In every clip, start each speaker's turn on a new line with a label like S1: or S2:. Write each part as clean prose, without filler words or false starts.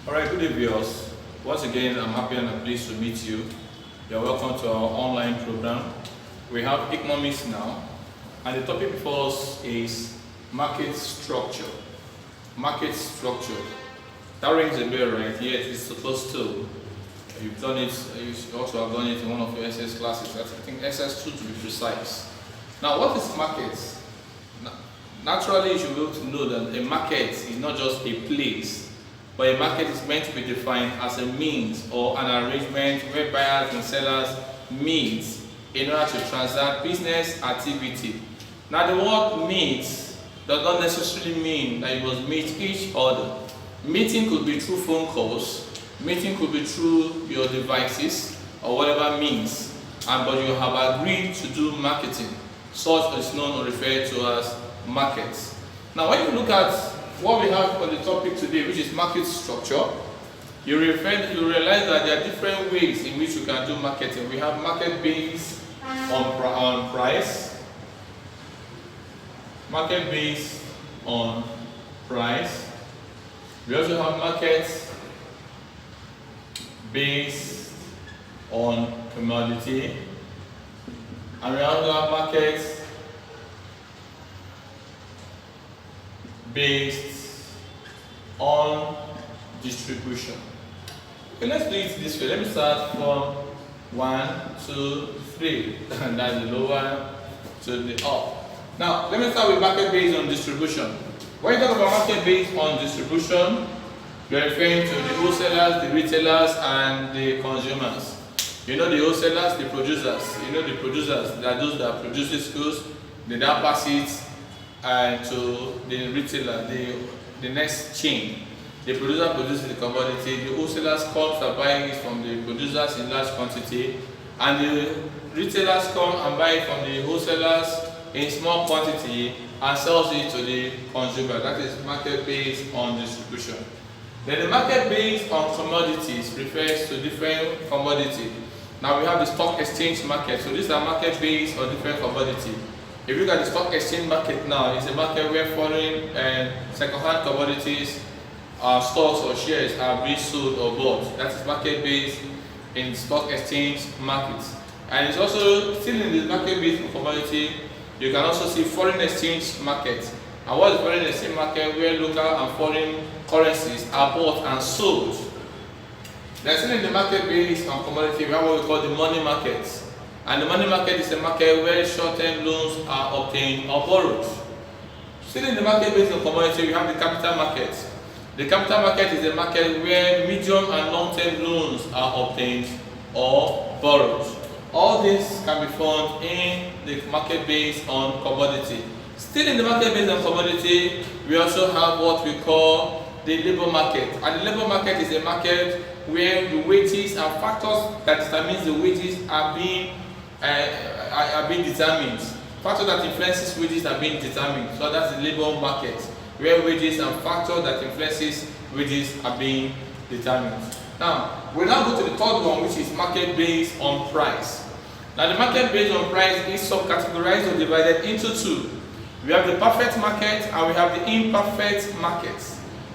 S1: Alright, good day viewers. Once again, I'm happy and I'm pleased to meet you. You're welcome to our online program. We have economics now, and the topic before us is market structure. Market structure. That rings a bell, right? Yes, it's supposed to. You've done it, you also have done it in one of your SS classes. I think SS2 to be precise. Now, what is market? Naturally, you should be able to know that a market is not just a place, but a market is meant to be defined as a means or an arrangement where buyers and sellers meet in order to transact business activity. Now, the word meet does not necessarily mean that you must meet each other. Meeting could be through phone calls, meeting could be through your devices or whatever means, but you have agreed to do marketing. Such is known or referred to as markets. Now, when you look at what we have on the topic today, which is market structure, you realize that there are different ways in which you can do marketing. We have market based on price, market based on price. We also have market based on commodity, and we also have market based on distribution. Okay, let's do it this way. Let me start from 1, 2, 3, and that's the lower to the up. Now, let me start with market based on distribution. When you talk about market based on distribution, you're referring to the wholesalers, the retailers, and the consumers. You know the wholesalers, the producers. You know the producers, they are those that produce goods, they now pass it to the retailer, the next chain. The producer produces the commodity, the wholesalers come and buy it from the producers in large quantity, and the retailers come and buy it from the wholesalers in small quantity and sells it to the consumer. That is market based on distribution. Then the market based on commodities refers to different commodities. Now we have the stock exchange market. So these are market based on different commodities. If you look at the stock exchange market now, it's a market where foreign and second-hand commodities, stocks or shares are being sold or bought. That is market based in stock exchange markets. And it's also still in the market based on commodity. You can also see foreign exchange market. And what is foreign exchange market? Where local and foreign currencies are bought and sold. Then still in the market based on commodity, we have what we call the money market. And the money market is a market where short-term loans are obtained or borrowed. Still in the market based on commodity, we have the capital market. The capital market is a market where medium and long-term loans are obtained or borrowed. All this can be found in the market based on commodity. Still in the market based on commodity, we also have what we call the labor market. And the labor market is a market where the wages and factors that determines the wages are being determined. Factors that influences wages are being determined. So that's the labor market, where wages and factors that influences wages are being determined. Now, we'll now go to the third one, which is market based on price. Now, the market based on price is subcategorized or divided into two. We have the perfect market and we have the imperfect market.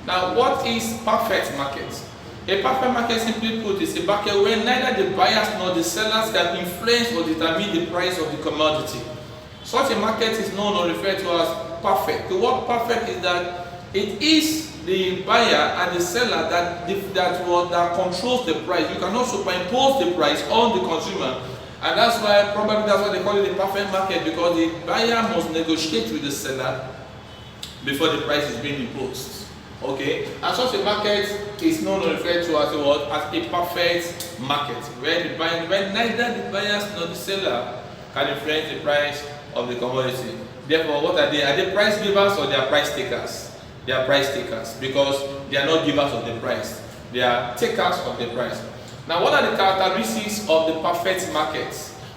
S1: Now, what is perfect market? A perfect market, simply put, is a market where neither the buyers nor the sellers can influence or determine the price of the commodity. Such a market is known or referred to as perfect. The word perfect is that it is the buyer and the seller that controls the price. You cannot superimpose the price on the consumer, and that's why they call it the perfect market, because the buyer must negotiate with the seller before the price is being imposed. Okay, and such a market is known or referred to as a perfect market, where neither the buyers nor the seller can influence the price of the commodity. Therefore, what are they? Are they price givers or they are price takers? They are price takers, because they are not givers of the price. They are takers of the price. Now, what are the characteristics of the perfect market?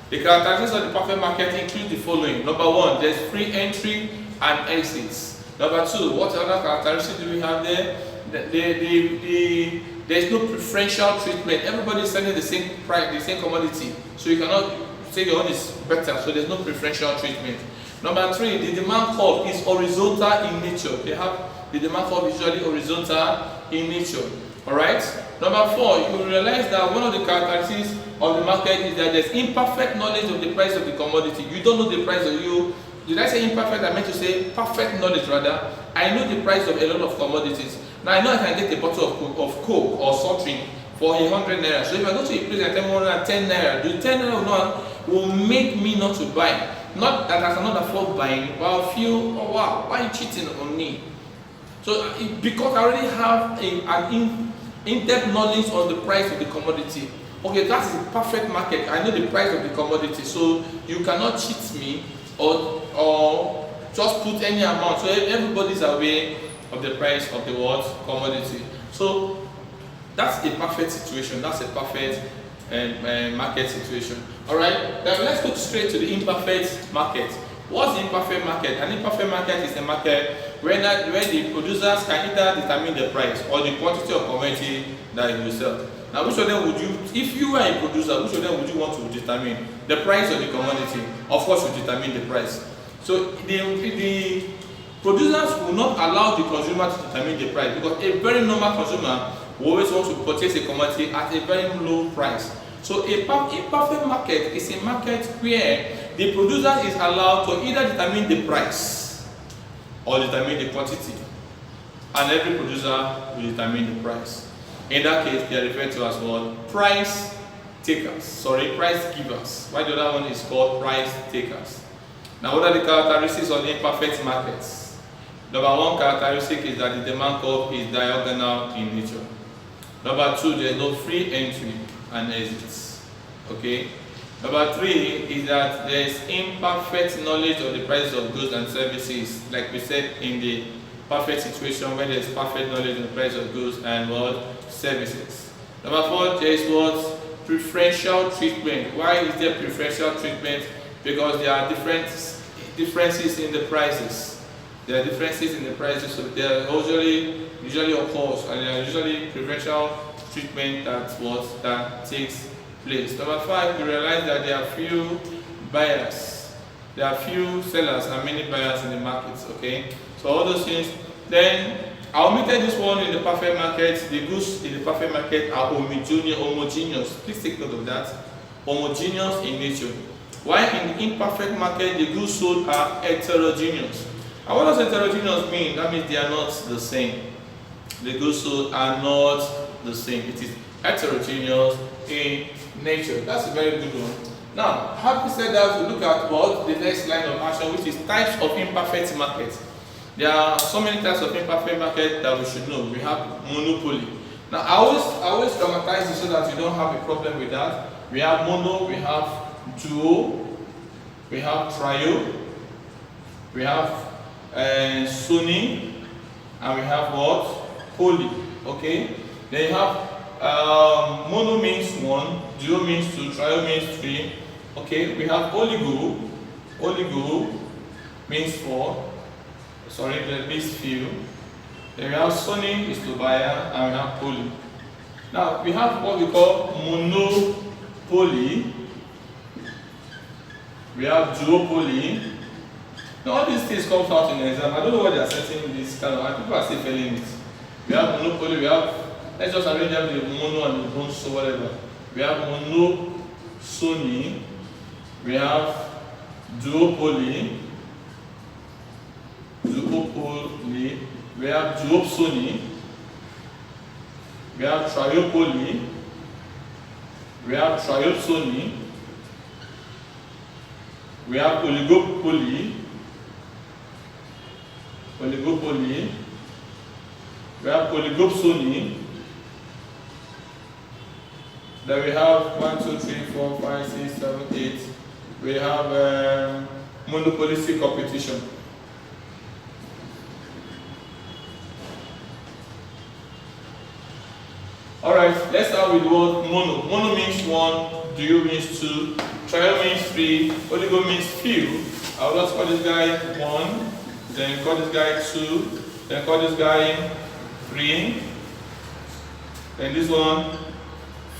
S1: The characteristics of the perfect market include the following. Number one, there's free entry and exits. Number two, what other characteristics do we have there? There's no preferential treatment. Everybody is selling the same price, the same commodity. So you cannot say your own is better, so there's no preferential treatment. Number three, the demand curve is horizontal in nature. They have the demand curve is usually horizontal in nature. Alright? Number 4, you will realize that one of the characteristics of the market is that there's imperfect knowledge of the price of the commodity. You don't know the price of you. Did I say imperfect? I meant to say perfect knowledge rather. I know the price of a lot of commodities. Now I know I can get a bottle of Coke or soft drink for 100 naira. So if I go to a place and tell me 110 naira, the 10 naira will make me not to buy. Not that I cannot afford buying, but I'll feel, oh wow, why are you cheating on me? So because I already have an in-depth knowledge on the price of the commodity. Okay, that is a perfect market. I know the price of the commodity, so you cannot cheat me or just put any amount. So everybody's aware of the price of the what commodity. So that's a perfect situation. That's a perfect market situation. All right. Now let's go straight to the imperfect market. What's the imperfect market? An imperfect market is a market where the producers can either determine the price or the quantity of commodity that you will sell. Now, which of them would you, if you are a producer, which of them would you want to determine? The price of the commodity? Of course, you determine the price. So the producers will not allow the consumer to determine the price, because a very normal consumer will always want to purchase a commodity at a very low price. So a perfect market is a market where the producer is allowed to either determine the price or determine the quantity, and every producer will determine the price. In that case, they are referred to as what? Price takers. Sorry, price givers. Why the other one is called price takers. Now, what are the characteristics of the imperfect markets? Number 1 characteristic is that the demand curve is diagonal in nature. Number 2, there is no free entry and exits. Okay. Number 3 is that there is imperfect knowledge of the prices of goods and services, like we said in the perfect situation where there is perfect knowledge of the price of goods and what services. Number 4, there is what preferential treatment. Why is there preferential treatment? Because there are differences in the prices. There are differences in the prices, so there usually occurs, and there are usually preferential treatment that takes place. Number 5, you realize that there are few buyers, there are few sellers and many buyers in the markets. Okay, so all those things. Then I omitted this one in the perfect market. The goods in the perfect market are homogeneous. Please take note of that. Homogeneous in nature. While in the imperfect market, the goods sold are heterogeneous. And what does heterogeneous mean? That means they are not the same. The goods sold are not the same. It is heterogeneous in nature. That's a very good one. Now, having said that, we look at what the next line of action, which is types of imperfect market. There are so many types of imperfect market that we should know. We have monopoly. Now, I always dramatize it so that you don't have a problem with that. We have mono, we have duo, we have trio, we have Sony, and we have what? Poly. Okay. Then you have mono means 1, duo means 2, trio means 3. Okay. We have oligo. Oligo means 4. Sorry, that means few. Then we have Sony is to buyer, and we have poly. Now we have what we call monopoly. We have duopoly. Now all these things come out in the exam. I don't know why they are setting this kind of. People are still failing it. We have monopoly. We have, let's just arrange them the mono and the bronze, so whatever. We have mono Sony. We have duopoly. Duopoly, we have duop Sony, we have triopoly, we have triop Sony, we have oligopoly, we have oligop Sony, then we have 1, 2, 3, 4, 5, 6, 7, 8, we have monopolistic competition. Alright, let's start with the word mono. Mono means 1, duo means 2, trio means 3, oligo means few. I will just call this guy 1, then call this guy 2, then call this guy 3, then this one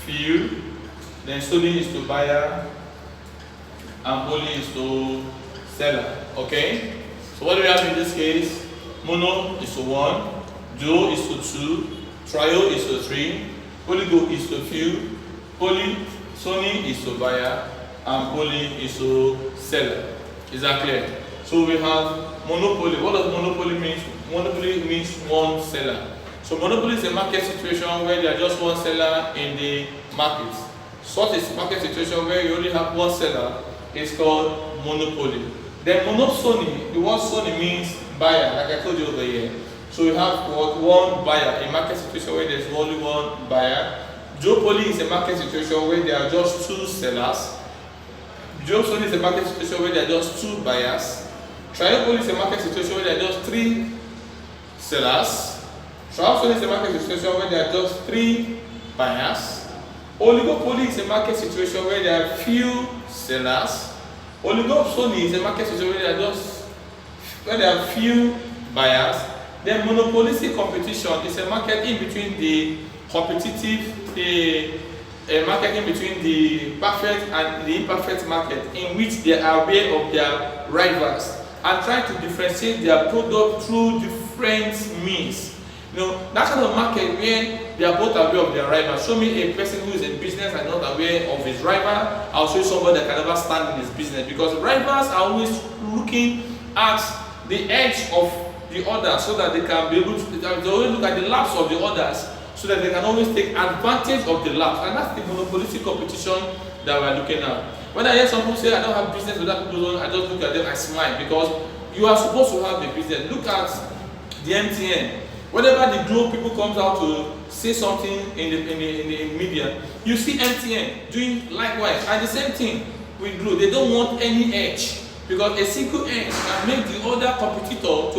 S1: few, then Sony is to buyer, and poly is to seller. Okay? So what do we have in this case? Mono is to 1, duo is to 2, Trio is to 3, Polygo is to few, Sony is to buyer, and Poly is to seller. Is that clear? So we have monopoly. What does monopoly mean? Monopoly means one seller. So monopoly is a market situation where there are just one seller in the market. Such is market situation where you only have one seller. It's called monopoly. Then monosony, the word Sony means buyer, like I told you over here. So we have one buyer, a market situation where there's only one buyer. Duopoly is a market situation where there are just two sellers. Duopoly is a market situation where there are just two buyers. Triopoly is a market situation where there are just three sellers. Triopoly is a market situation where there are just three buyers. Oligopoly is a market situation where there are few sellers. Oligopsony is a market situation where there are few buyers. Then monopolistic competition is a market in between the competitive, a market in between the perfect and the imperfect market, in which they are aware of their rivals and try to differentiate their product through different means. You know, that kind of market where they are both aware of their rival. Show me a person who is in business and not aware of his rival. I'll show you somebody that can never stand in his business, because rivals are always looking at the edge of the others so that they can be able to, they always look at the laps of the others so that they can always take advantage of the laps. And that's the monopolistic competition that we're looking at. When I hear some people say I don't have business with that people, I just look at them and smile, because you are supposed to have a business. Look at the MTN. Whenever the Globe people comes out to say something in the media, you see MTN doing likewise. And the same thing with Globe. They don't want any edge, because a single edge can make the other competitor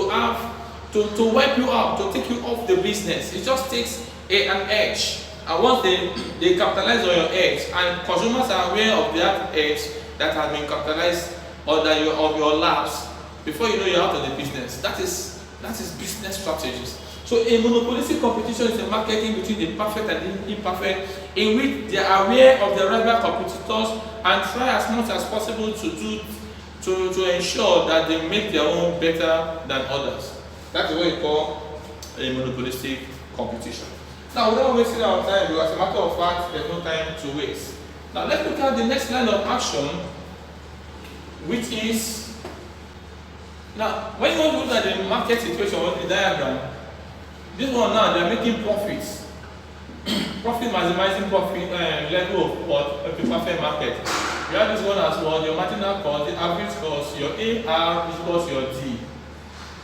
S1: to wipe you out, to take you off the business. It just takes an edge. And once they capitalize on your edge, and consumers are aware of that edge that has been capitalized or that of your laps, before you know you're out of the business. That is business strategies. So a monopolistic competition is a marketing between the perfect and the imperfect, in which they are aware of their rival competitors and try as much as possible to ensure that they make their own better than others. That is what we call a monopolistic competition. Now, without wasting our time, because as a matter of fact, there's no time to waste. Now, let's look at the next line of action, which is, now, when you look at the market situation on the diagram, this one now, they're making profits. Profit maximizing profit level of what? Of the perfect market. You have this one as well, your marginal cost, the average cost, your AR is equals your D,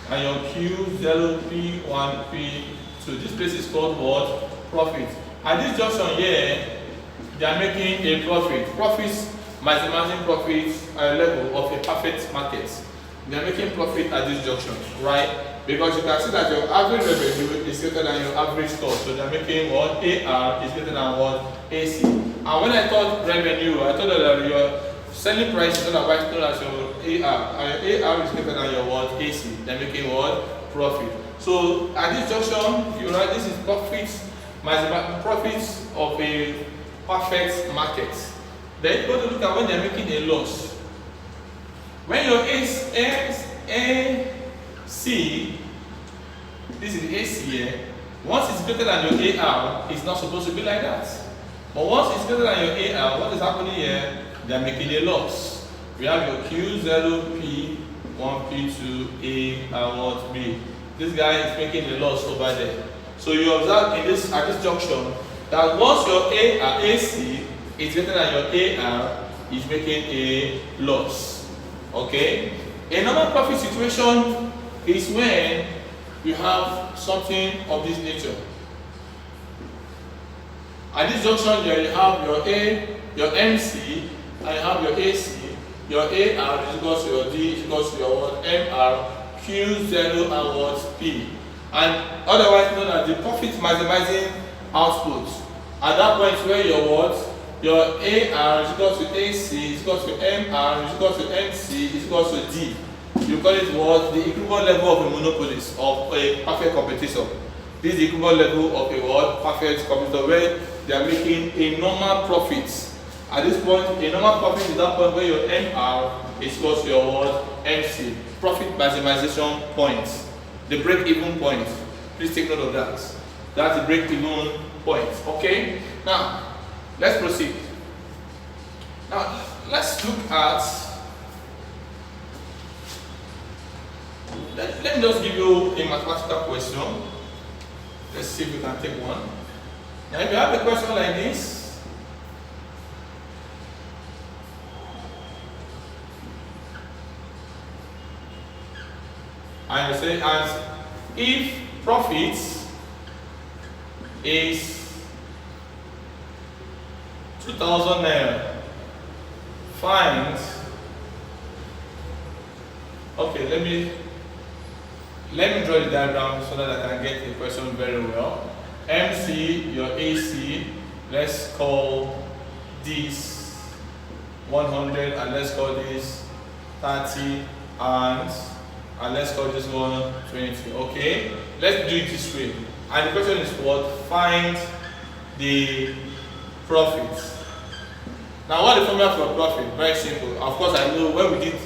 S1: and your Q, 0, P, 1, P. So this place is called what? Profit. At this junction here, they are making a profit. Profits maximizing profit level of a perfect market. They are making profit at this junction, right? Because you can see that your average revenue is greater than your average cost. So they are making what? AR is greater than what? AC. And when I thought revenue, I thought that your selling price is otherwise known as your AR. And your AR is greater than your what? AC. They are making what? Profit. So at this junction, you write this is profits of a perfect market. Then you go to look at when they are making a loss. When your AC, this is AC here, once it's greater than your AR, it's not supposed to be like that. But once it's greater than your AR, what is happening here? They are making a loss. We have your Q0, P, 1, P2, A, and what? B. This guy is making a loss over there. So you observe at this junction that once your AC is greater than your AR, is making a loss. Okay? A normal profit situation is when you have something of this nature. At this junction, you have your MC, and you have your AC. Your AR is equal to your D is equal to your what? MR, Q0 and what? P. And otherwise known as the profit maximizing output. At that point where your what? Your AR is equal to AC is equal to MR is equal to MC is equal to D. You call it what? The equivalent level of a monopolist, of a perfect competitor. This is the equivalent level of a what? Perfect competitor, where they are making a normal profit. At this point, a normal profit is that point where your MR is equal to your what? MC. Profit maximization point. The break-even point. Please take note of that. That's the break-even point. Okay. Now let's proceed. Now let's look at. Let me just give you a mathematical question. Let's see if we can take one. Now, if you have a question like this, and you say, as if profit is 2,000 naira, find. Okay, let me draw the diagram so that I can get the question very well. MC, your AC, let's call this 100 and let's call this 30 and let's call this one 20. Okay, let's do it this way. And the question is what? Find the profit. Now, what is the formula for profit? Very simple. Of course, I know when we did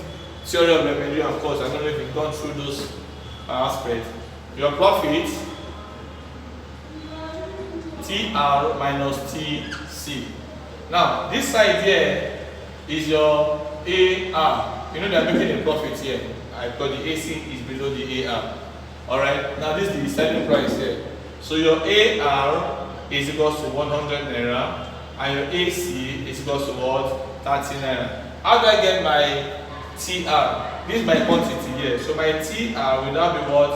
S1: theory of revenue, of course, I don't know if you've gone through those aspects. Your profit, TR minus TC. Now, this side here is your AR. You know they are making a profit here. I thought the AC is below the AR. Alright, now this is the selling price here. So your AR is equals to 100 naira and your AC is equals to what? 30 naira. How do I get my TR? This is my quantity here. So my TR will now be what?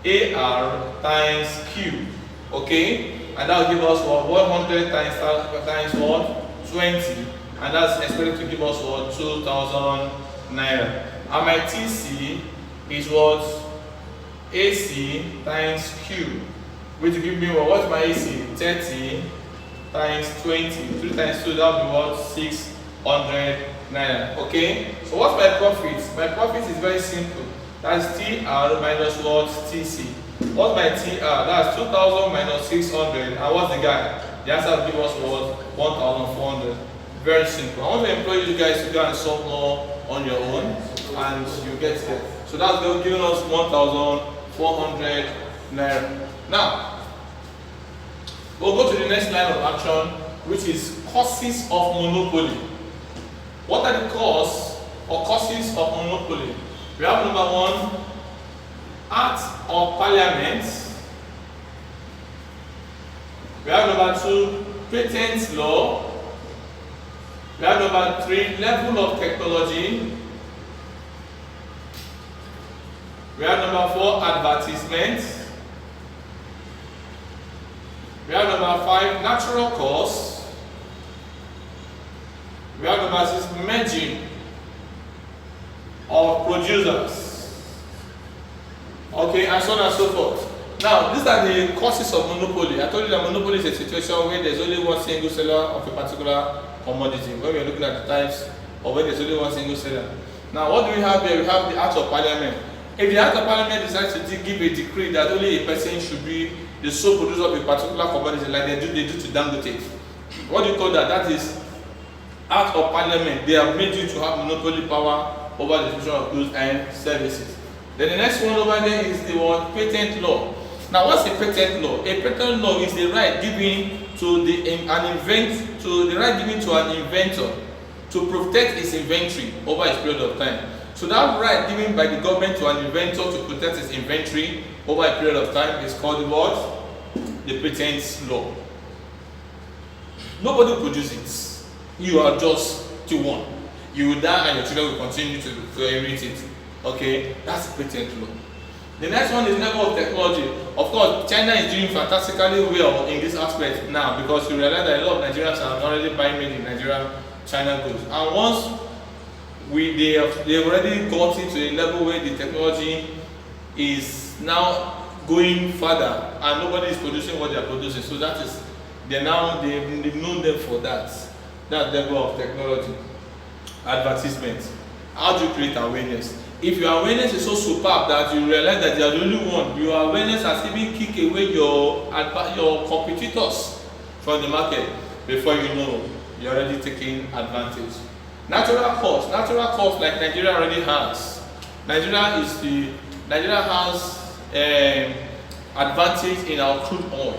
S1: AR times Q. Okay? And that will give us what? 100 times what? 20. And that's expected to give us what? 2,000 naira. And my TC is what? AC times Q. Which will give me what? What's my AC? 30 times 20. 3 times 2, that will be what? 600 naira. Okay? So what's my profit? My profit is very simple. That's TR minus what? TC. What's my TR? That's 2,000 minus 600. And what's the guy? The answer will give us what? 1,400. Very simple. I want to employ you guys to go and solve more on your own and you get there. So that's giving us 1,400 naira. Now, we'll go to the next line of action, which is causes of monopoly. What are the causes or causes of monopoly? We have number one, Act of Parliament. We have number two, patent law. We have number three, level of technology. We have number four, advertisement. We have number five, natural cause. We have number six, merging of producers. Okay, and so on and so forth. Now, these are the causes of monopoly. I told you that monopoly is a situation where there's only one single seller of a particular commodity. When we are looking at the types, or when there's only one single seller. Now, what do we have here? We have the Act of Parliament. If the Act of Parliament decides to give a decree that only a person should be the sole producer of a particular commodity, like they do to Dangote. What do you call that? That is Act of Parliament. They have made you to have monopoly power over the distribution of goods and services. Then the next one over there is the word patent law. Now, what's a patent law? A patent law is the right given to an inventor to protect his inventory over a period of time. So that right given by the government to an inventor to protect his inventory over a period of time is called the what? The patent law. Nobody produces it. You are just the one. You will die and your children will continue to inherit it. Okay, that's the patent law. The next one is level of technology. Of course, China is doing fantastically well in this aspect now because you realize that a lot of Nigerians are already buying made in Nigeria China goods. And once they have already got into a level where the technology is now going further and nobody is producing what they are producing. So that is they've known them for that level of technology. Advertisement. How do you create awareness? If your awareness is so superb that you realize that you are the only one, your awareness has even kicked away your competitors from the market. Before you know, you're already taking advantage. Natural cause like Nigeria already has. Nigeria has advantage in our crude oil.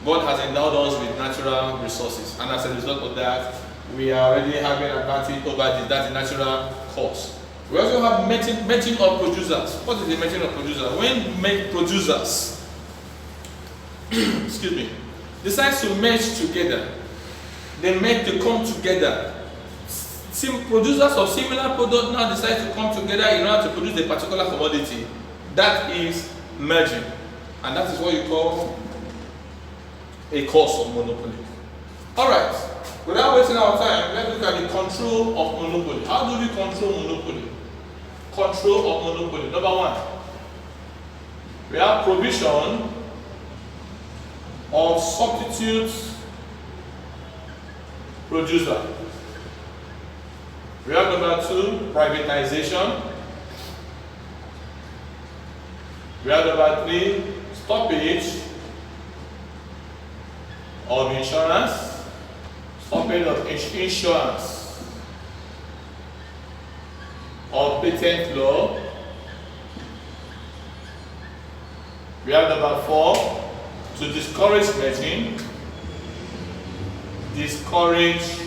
S1: God has endowed us with natural resources, and as a result of that, we are already having advantage over this. That's the natural cause. We also have merging of producers. What is the merging of producers? When producers excuse me, decides to merge together, they come together. Producers of similar product now decide to come together in order to produce a particular commodity. That is merging, and that is what you call a cause of monopoly. Alright, without wasting our time, let's look at the control of monopoly. How do we control monopoly? Control of monopoly. Number one, we have provision of substitute producer. We have number two, privatization. We have number three, stoppage of insurance. Stoppage of insurance. Of patent law. We have number four, to discourage merging. Discourage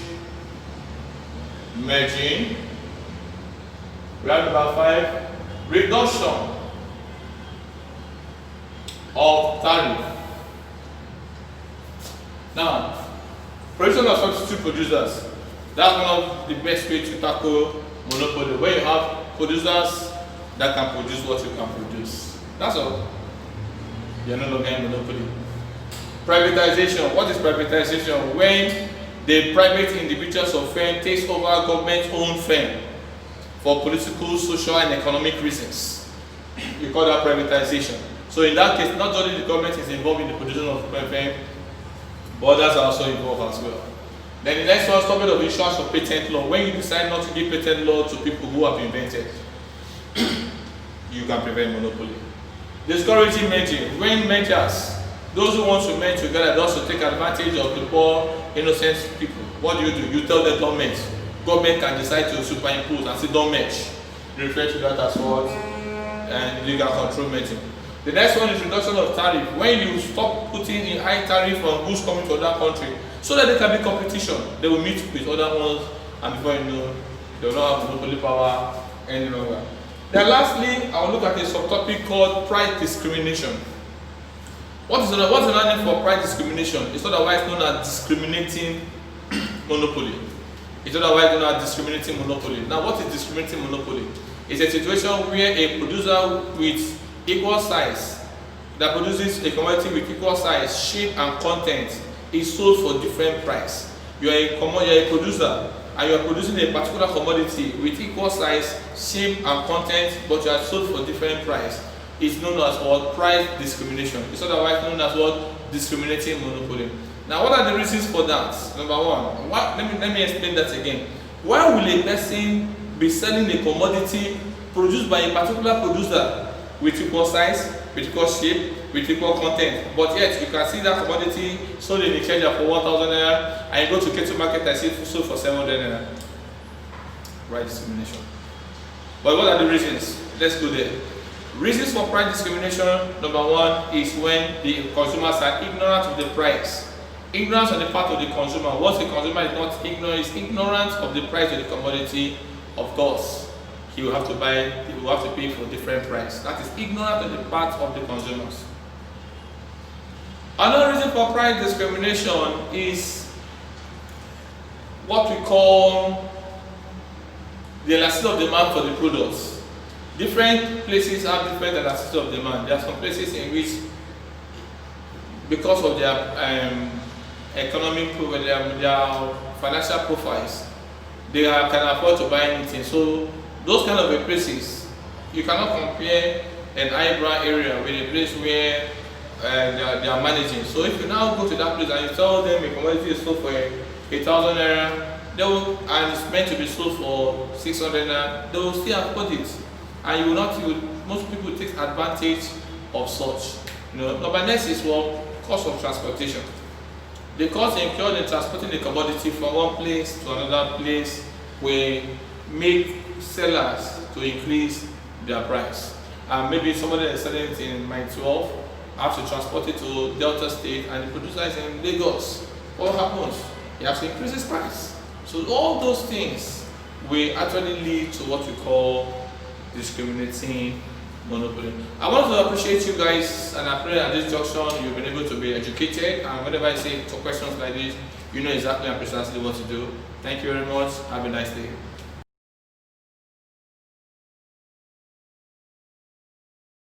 S1: merging. We have number five, reduction of tariff. Now, provision of substitute producers. That's one of the best way to tackle monopoly, where you have producers that can produce what you can produce. That's all. You're no longer in monopoly. Privatization. What is privatization? When the private individuals or firm takes over government-owned firm for political, social, and economic reasons. You call that privatization. So in that case, not only the government is involved in the production of firm, but others are also involved as well. Then the next one, stoppage of insurance of patent law. When you decide not to give patent law to people who have invented, you can prevent monopoly. Discouraging merging. When mergers, those who want to merge together, they also take advantage of the poor, innocent people. What do? You tell them don't merge. Government can decide to superimpose and say don't merge. You refer to that as what? And legal control merging. The next one is reduction of tariff. When you stop putting in high tariff on goods coming to other country, so that there can be competition, they will meet with other ones, and before you know, they will not have monopoly power any longer. Then lastly, I will look at a subtopic called price discrimination. What's another name for price discrimination? It's otherwise known as discriminating monopoly. It's otherwise known as discriminating monopoly. Now, what is discriminating monopoly? It's a situation where a producer with equal size, that produces a commodity with equal size, shape, and content is sold for different price. You are a producer, and you are producing a particular commodity with equal size, shape, and content, but you are sold for different price. It's known as what? Price discrimination. It's otherwise known as what? Discriminating monopoly. Now, what are the reasons for that? Number one, let me explain that again. Why will a person be selling a commodity produced by a particular producer with equal size, with equal shape, with equal content, but yet you can see that commodity sold in Nigeria for 1,000 naira, and you go to Ketu market and see it sold for 700 naira? Price discrimination. But what are the reasons? Let's go there. Reasons for price discrimination, number one, is when the consumers are ignorant of the price. Ignorance on the part of the consumer. Once the consumer is not ignorant, is ignorant of the price of the commodity, of course, he will have to pay for a different price. That is ignorant on the part of the consumers. Another reason for price discrimination is what we call the elasticity of demand for the products. Different places have different elasticity of demand. There are some places in which, because of their economic, their financial profiles, they can afford to buy anything. So those kind of places, you cannot compare an eyebrow area with a place where they are managing. So if you now go to that place and you tell them a commodity is sold for 1,000 naira, and it's meant to be sold for 600 naira, they will still afford it. And you will not. Most people take advantage of such. Number next is what? Cost of transportation. The cost incurred in transporting the commodity from one place to another place will make sellers to increase their price. And maybe somebody is selling it in mile 12, have to transport it to Delta State, and the producer is in Lagos. What happens? He has to increase his price. So all those things will actually lead to what we call discriminating monopoly. I want to appreciate you guys, and I pray at this junction you've been able to be educated, and whenever I say for questions like this, you know exactly and precisely what to do. Thank you very much. Have a nice day.